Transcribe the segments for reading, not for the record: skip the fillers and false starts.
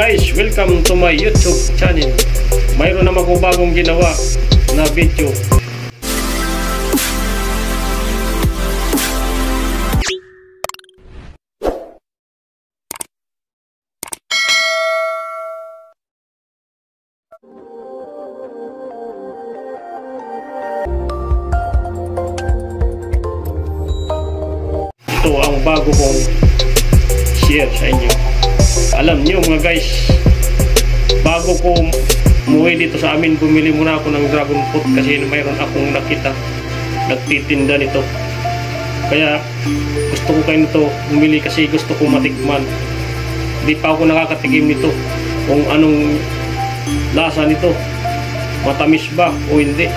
guys, welcome to my YouTube channel. Mayroon naman akong bagong ginawa na video. Ito ang bago kong share sa inyo. Alam nyo mga guys, bago ko umuwi dito sa amin, bumili muna ako ng dragon fruit kasi mayroon akong nakita nagtitinda nito. Kaya gusto ko kayo nito bumili kasi gusto ko matikman. Hindi pa ako nakakatikim nito kung anong lasa nito, matamis ba o hindi.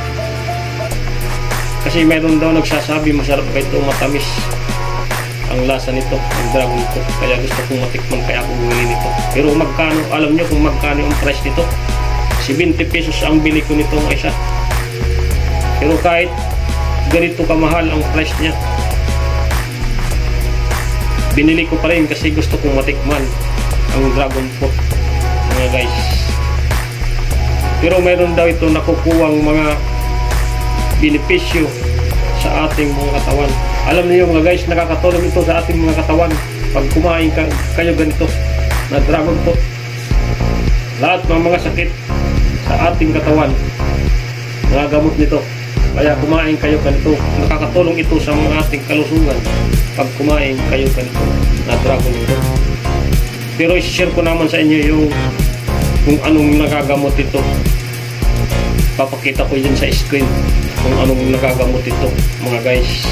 Kasi mayroon daw nagsasabi masarap pa ito, matamis ang lasa nito, ang dragon fruit. Kaya gusto kong matikman, kaya ako bumili nito. Pero magkano, alam nyo kung magkano ang price nito? 70 pesos ang bili ko nito ng isa. Pero kahit ganito kamahal ang price niya, binili ko pa rin kasi gusto kong matikman ang dragon fruit mga guys. Pero mayroon daw ito nakukuwang mga benepisyo sa ating mga katawan. Alam niyo mga guys, nakakatulong ito sa ating mga katawan pag kumain kayo ganito na dragon fruit. Lahat ng mga sakit sa ating katawan nagagamot nito. Kaya kumain kayo ganito, nakakatulong ito sa mga ating kalusugan pag kumain kayo ganito na dragon fruit. Pero i-share ko naman sa inyo yung kung anong nagagamot ito. Papakita ko yun sa screen kung anong nagagamot ito mga guys.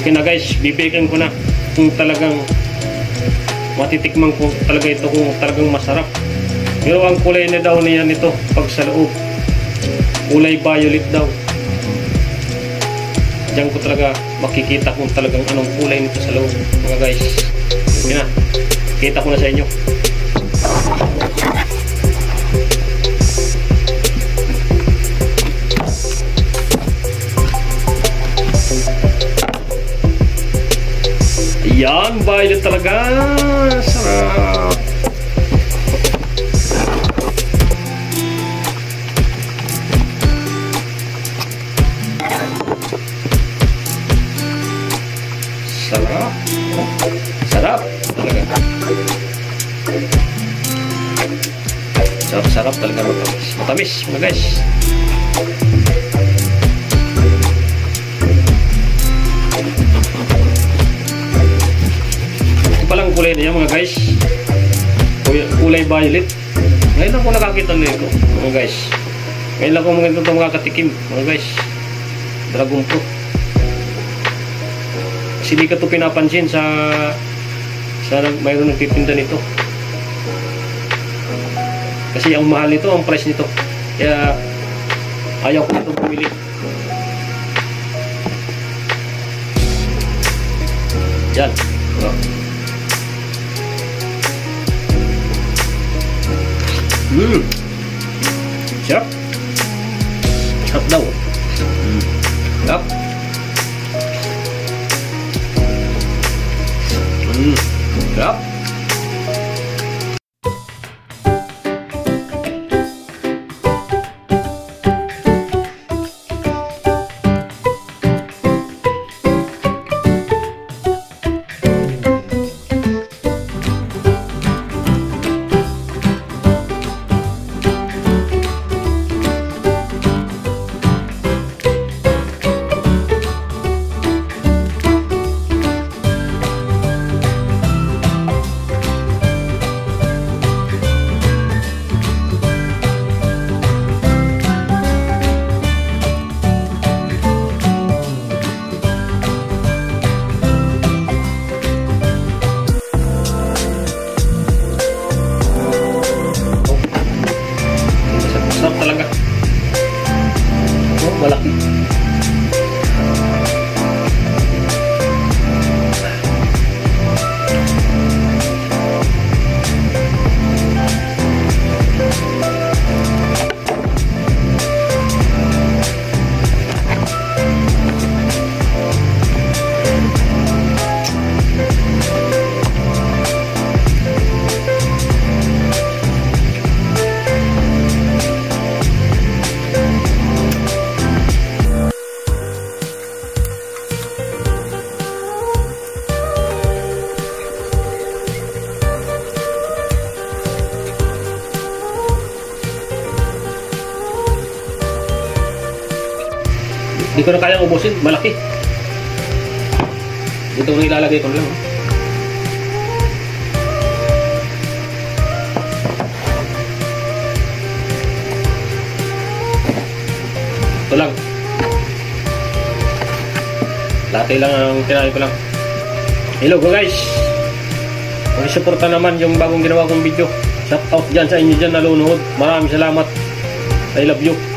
Okay na guys, bibigyan ko na kung talagang matitikman ko talaga ito, kung talagang masarap. Pero ang kulay na daw niya nito pag sa loob, kulay violet daw. Diyan ko talaga makikita kung talagang anong kulay nito sa loob mga guys. Okay na, kita ko na sa inyo. Yan, violet talaga. Sarap. Sarap. Sarap talaga. Sarap talaga, matamis. Matamis mga guys. Palang kulay niya mga guys, kulay violet. Ngayon lang ko nakakita nito mga guys. Ngayon lang ko ito makakatikim mga guys, dragon fruit. Kasi di ka ito pinapansin sa mayroon nagtitinda nito. Kasi ang mahal nito, ang price nito. Kaya ayaw ko ito bumili. Yan. Sarap. Sarap daw. Sarap. Sarap. Hindi ko na kayang ubusin, malaki. Dito ko ilalagay ko na lang. Ito lang. Latte lang ang tinahin ko lang. Hello guys. Pakisuporta naman yung bagong ginawa kong video. Shout out dyan sa inyo dyan nanonood. Maraming salamat. I love you.